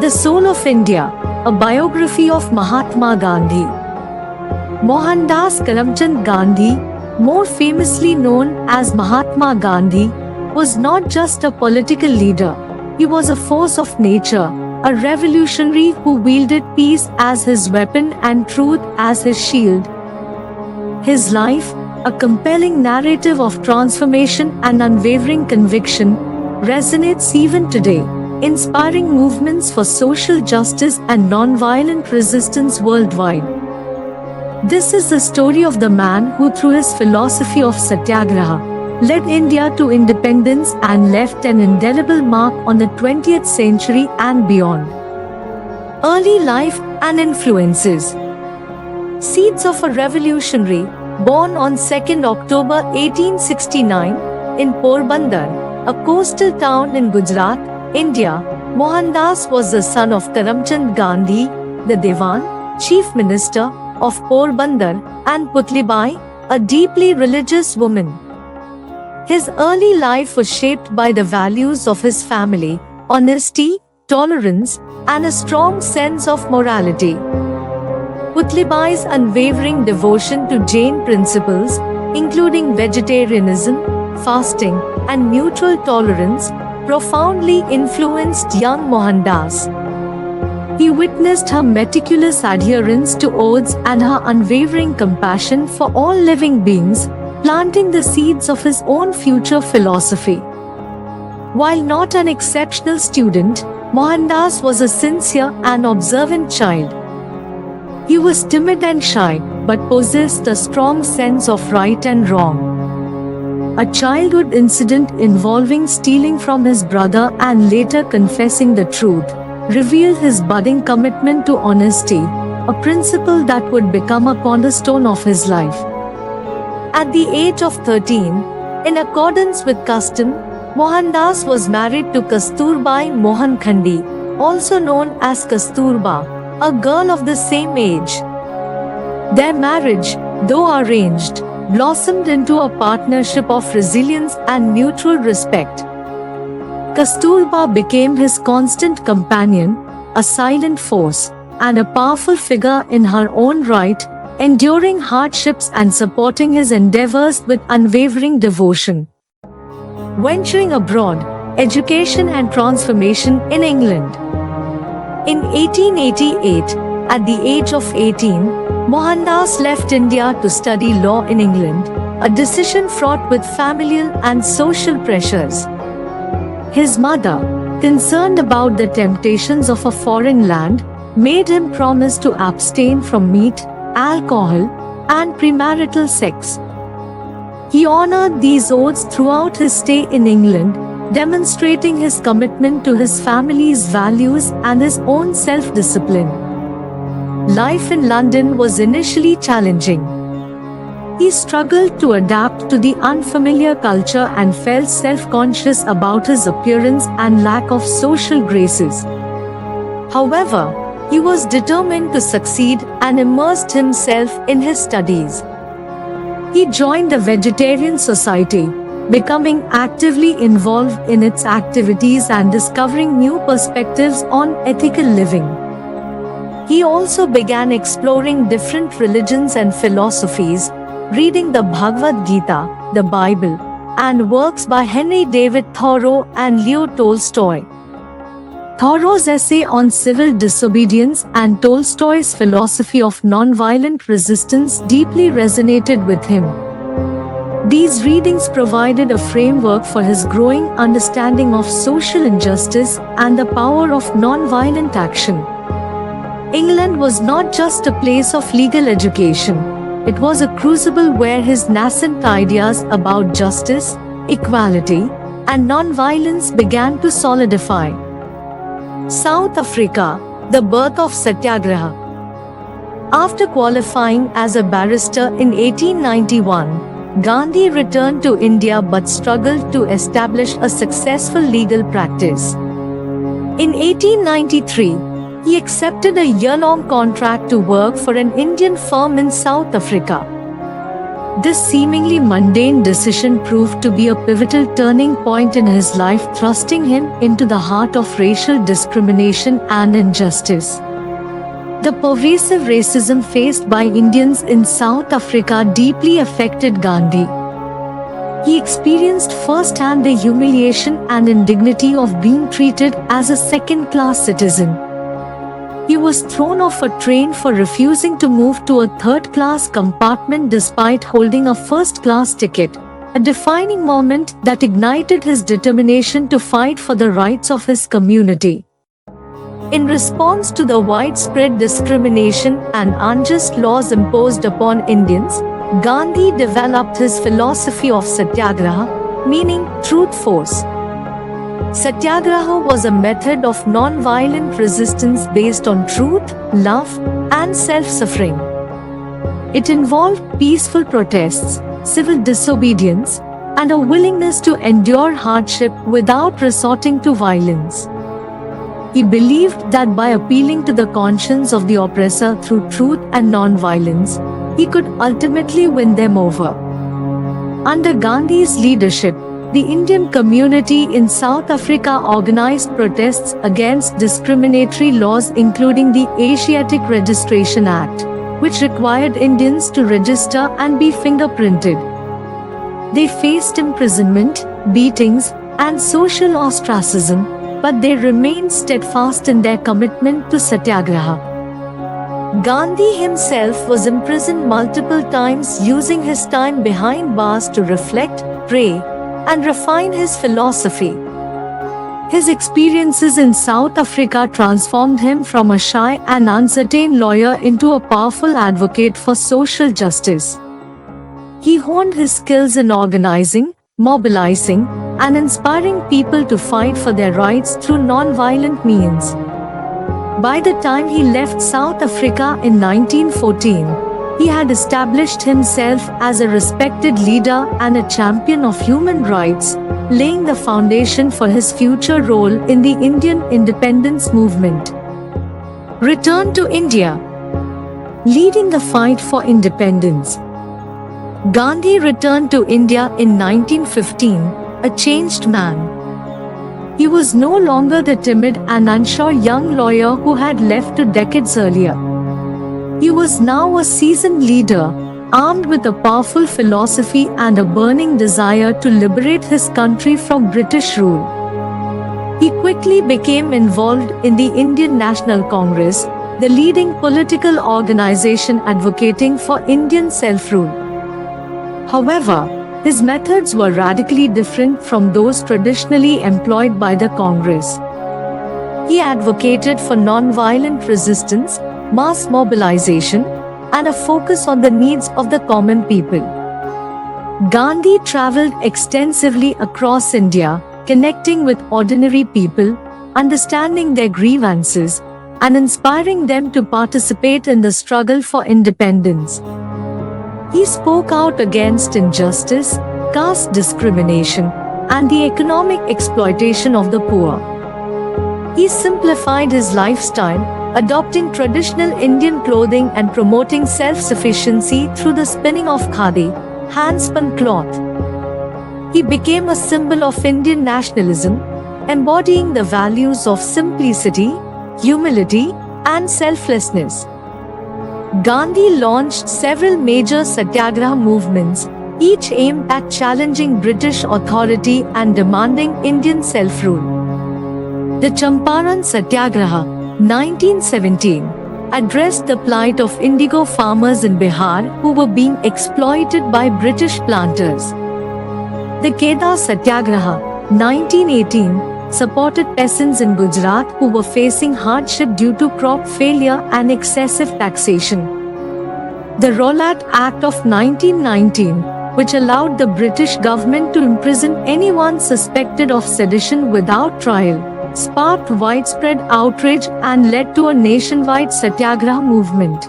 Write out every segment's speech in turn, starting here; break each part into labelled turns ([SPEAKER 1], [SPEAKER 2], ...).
[SPEAKER 1] The Soul of India, a biography of Mahatma Gandhi. Mohandas Karamchand Gandhi, more famously known as Mahatma Gandhi, was not just a political leader, he was a force of nature, a revolutionary who wielded peace as his weapon and truth as his shield. His life, a compelling narrative of transformation and unwavering conviction, resonates even today, inspiring movements for social justice and non-violent resistance worldwide. This is the story of the man who, through his philosophy of Satyagraha, led India to independence and left an indelible mark on the 20th century and beyond. Early life and influences. Seeds of a revolutionary, born on 2nd October 1869 in Porbandar, a coastal town in Gujarat, India, Mohandas was the son of Karamchand Gandhi, the Dewan, Chief Minister of Porbandar, and Putlibai, a deeply religious woman. His early life was shaped by the values of his family, honesty, tolerance, and a strong sense of morality. Putlibai's unwavering devotion to Jain principles, including vegetarianism, fasting, and neutral tolerance, profoundly influenced young Mohandas. He witnessed her meticulous adherence to oaths and her unwavering compassion for all living beings, planting the seeds of his own future philosophy. While not an exceptional student, Mohandas was a sincere and observant child. He was timid and shy, but possessed a strong sense of right and wrong. A childhood incident involving stealing from his brother and later confessing the truth revealed his budding commitment to honesty, a principle that would become a cornerstone of his life. At the age of 13, in accordance with custom, Mohandas was married to Kasturbai Mohankhandi, also known as Kasturba, a girl of the same age. Their marriage, though arranged, blossomed into a partnership of resilience and mutual respect. Kasturba became his constant companion, a silent force, and a powerful figure in her own right, enduring hardships and supporting his endeavors with unwavering devotion. Venturing abroad, education and transformation in England. In 1888, at the age of 18, Mohandas left India to study law in England, a decision fraught with familial and social pressures. His mother, concerned about the temptations of a foreign land, made him promise to abstain from meat, alcohol, and premarital sex. He honored these oaths throughout his stay in England, demonstrating his commitment to his family's values and his own self-discipline. Life in London was initially challenging. He struggled to adapt to the unfamiliar culture and felt self-conscious about his appearance and lack of social graces. However, he was determined to succeed and immersed himself in his studies. He joined the Vegetarian Society, becoming actively involved in its activities and discovering new perspectives on ethical living. He also began exploring different religions and philosophies, reading the Bhagavad Gita, the Bible, and works by Henry David Thoreau and Leo Tolstoy. Thoreau's essay on civil disobedience and Tolstoy's philosophy of nonviolent resistance deeply resonated with him. These readings provided a framework for his growing understanding of social injustice and the power of nonviolent action. England was not just a place of legal education, it was a crucible where his nascent ideas about justice, equality, and nonviolence began to solidify. South Africa, the birth of Satyagraha. After qualifying as a barrister in 1891, Gandhi returned to India but struggled to establish a successful legal practice. In 1893, He accepted a year-long contract to work for an Indian firm in South Africa. This seemingly mundane decision proved to be a pivotal turning point in his life, thrusting him into the heart of racial discrimination and injustice. The pervasive racism faced by Indians in South Africa deeply affected Gandhi. He experienced firsthand the humiliation and indignity of being treated as a second-class citizen. He was thrown off a train for refusing to move to a third-class compartment despite holding a first-class ticket, a defining moment that ignited his determination to fight for the rights of his community. In response to the widespread discrimination and unjust laws imposed upon Indians, Gandhi developed his philosophy of Satyagraha, meaning truth force. Satyagraha was a method of non-violent resistance based on truth, love, and self-suffering. It involved peaceful protests, civil disobedience, and a willingness to endure hardship without resorting to violence. He believed that by appealing to the conscience of the oppressor through truth and non-violence, he could ultimately win them over. Under Gandhi's leadership, the Indian community in South Africa organized protests against discriminatory laws, including the Asiatic Registration Act, which required Indians to register and be fingerprinted. They faced imprisonment, beatings, and social ostracism, but they remained steadfast in their commitment to Satyagraha. Gandhi himself was imprisoned multiple times, using his time behind bars to reflect, pray, and refine his philosophy. His experiences in South Africa transformed him from a shy and uncertain lawyer into a powerful advocate for social justice. He honed his skills in organizing, mobilizing, and inspiring people to fight for their rights through non-violent means. By the time he left South Africa in 1914, he had established himself as a respected leader and a champion of human rights, laying the foundation for his future role in the Indian independence movement. Return to India. Leading the fight for independence. Gandhi returned to India in 1915, a changed man. He was no longer the timid and unsure young lawyer who had left 2 decades earlier. He was now a seasoned leader, armed with a powerful philosophy and a burning desire to liberate his country from British rule. He quickly became involved in the Indian National Congress, the leading political organization advocating for Indian self-rule. However, his methods were radically different from those traditionally employed by the Congress. He advocated for non-violent resistance, mass mobilization, and a focus on the needs of the common people. Gandhi traveled extensively across India, connecting with ordinary people, understanding their grievances, and inspiring them to participate in the struggle for independence. He spoke out against injustice, caste discrimination, and the economic exploitation of the poor. He simplified his lifestyle, adopting traditional Indian clothing and promoting self-sufficiency through the spinning of khadi, hand-spun cloth. He became a symbol of Indian nationalism, embodying the values of simplicity, humility, and selflessness. Gandhi launched several major Satyagraha movements, each aimed at challenging British authority and demanding Indian self-rule. The Champaran Satyagraha, 1917, addressed the plight of indigo farmers in Bihar who were being exploited by British planters. The Kedah Satyagraha, 1918, supported peasants in Gujarat who were facing hardship due to crop failure and excessive taxation. The Rowlatt Act of 1919, which allowed the British government to imprison anyone suspected of sedition without trial, sparked widespread outrage and led to a nationwide Satyagraha movement.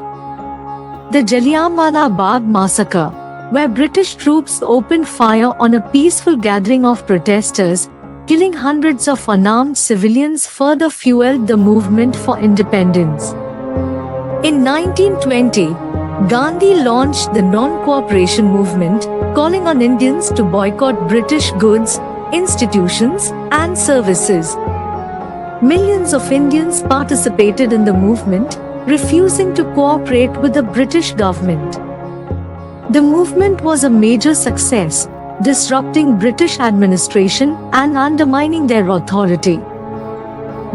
[SPEAKER 1] The Jallianwala Bagh massacre, where British troops opened fire on a peaceful gathering of protesters, killing hundreds of unarmed civilians further fueled the movement for independence. In 1920, Gandhi launched the non-cooperation movement, calling on Indians to boycott British goods, institutions, and services. Millions of Indians participated in the movement, refusing to cooperate with the British government. The movement was a major success, disrupting British administration and undermining their authority.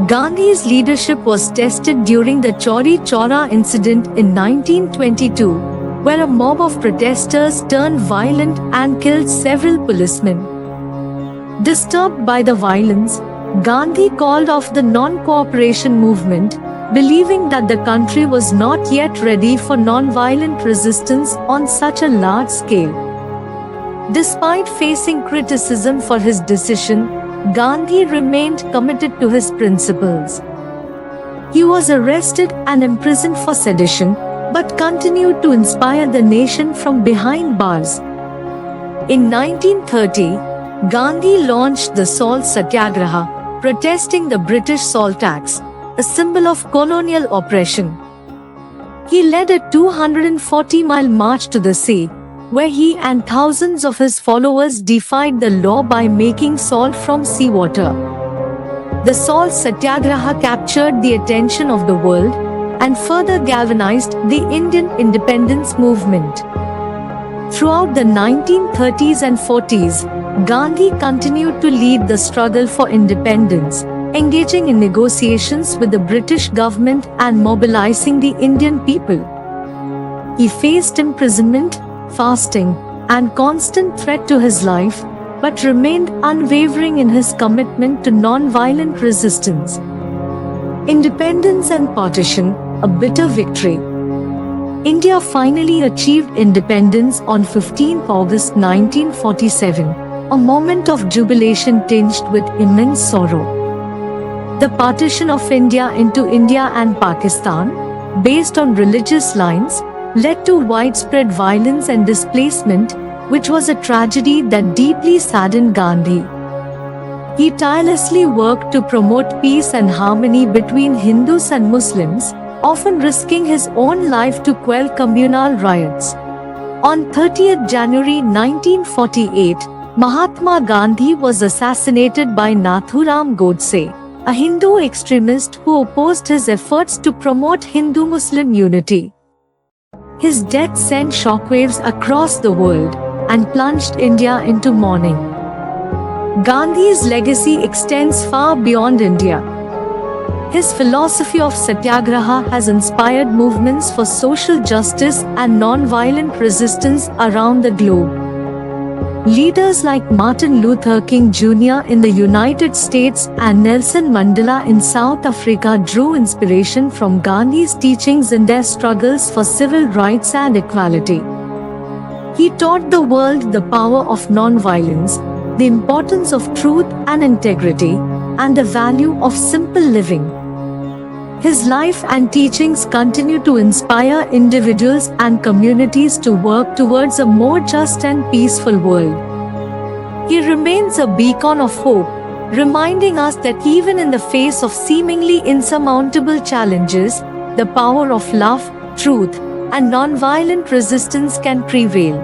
[SPEAKER 1] Gandhi's leadership was tested during the Chauri Chaura incident in 1922, where a mob of protesters turned violent and killed several policemen. Disturbed by the violence, Gandhi called off the non-cooperation movement, believing that the country was not yet ready for non-violent resistance on such a large scale. Despite facing criticism for his decision, Gandhi remained committed to his principles. He was arrested and imprisoned for sedition, but continued to inspire the nation from behind bars. In 1930, Gandhi launched the Salt Satyagraha, protesting the British salt tax, a symbol of colonial oppression. He led a 240-mile march to the sea, where he and thousands of his followers defied the law by making salt from seawater. The Salt Satyagraha captured the attention of the world and further galvanized the Indian independence movement. Throughout the 1930s and 40s, Gandhi continued to lead the struggle for independence, engaging in negotiations with the British government and mobilizing the Indian people. He faced imprisonment, fasting, and constant threat to his life, but remained unwavering in his commitment to non-violent resistance. Independence and partition, a bitter victory. India finally achieved independence on 15 August 1947, a moment of jubilation tinged with immense sorrow. The partition of India into India and Pakistan, based on religious lines, led to widespread violence and displacement, which was a tragedy that deeply saddened Gandhi. He tirelessly worked to promote peace and harmony between Hindus and Muslims, often risking his own life to quell communal riots. On 30th January 1948, Mahatma Gandhi was assassinated by Nathuram Godse, a Hindu extremist who opposed his efforts to promote Hindu-Muslim unity. His death sent shockwaves across the world and plunged India into mourning. Gandhi's legacy extends far beyond India. His philosophy of satyagraha has inspired movements for social justice and non-violent resistance around the globe. Leaders like Martin Luther King Jr. in the United States and Nelson Mandela in South Africa drew inspiration from Gandhi's teachings in their struggles for civil rights and equality. He taught the world the power of non-violence, the importance of truth and integrity, and the value of simple living. His life and teachings continue to inspire individuals and communities to work towards a more just and peaceful world. He remains a beacon of hope, reminding us that even in the face of seemingly insurmountable challenges, the power of love, truth, and non-violent resistance can prevail.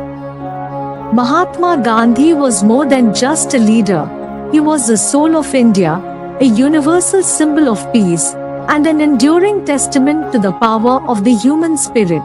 [SPEAKER 1] Mahatma Gandhi was more than just a leader. He was the soul of India, a universal symbol of peace, and an enduring testament to the power of the human spirit.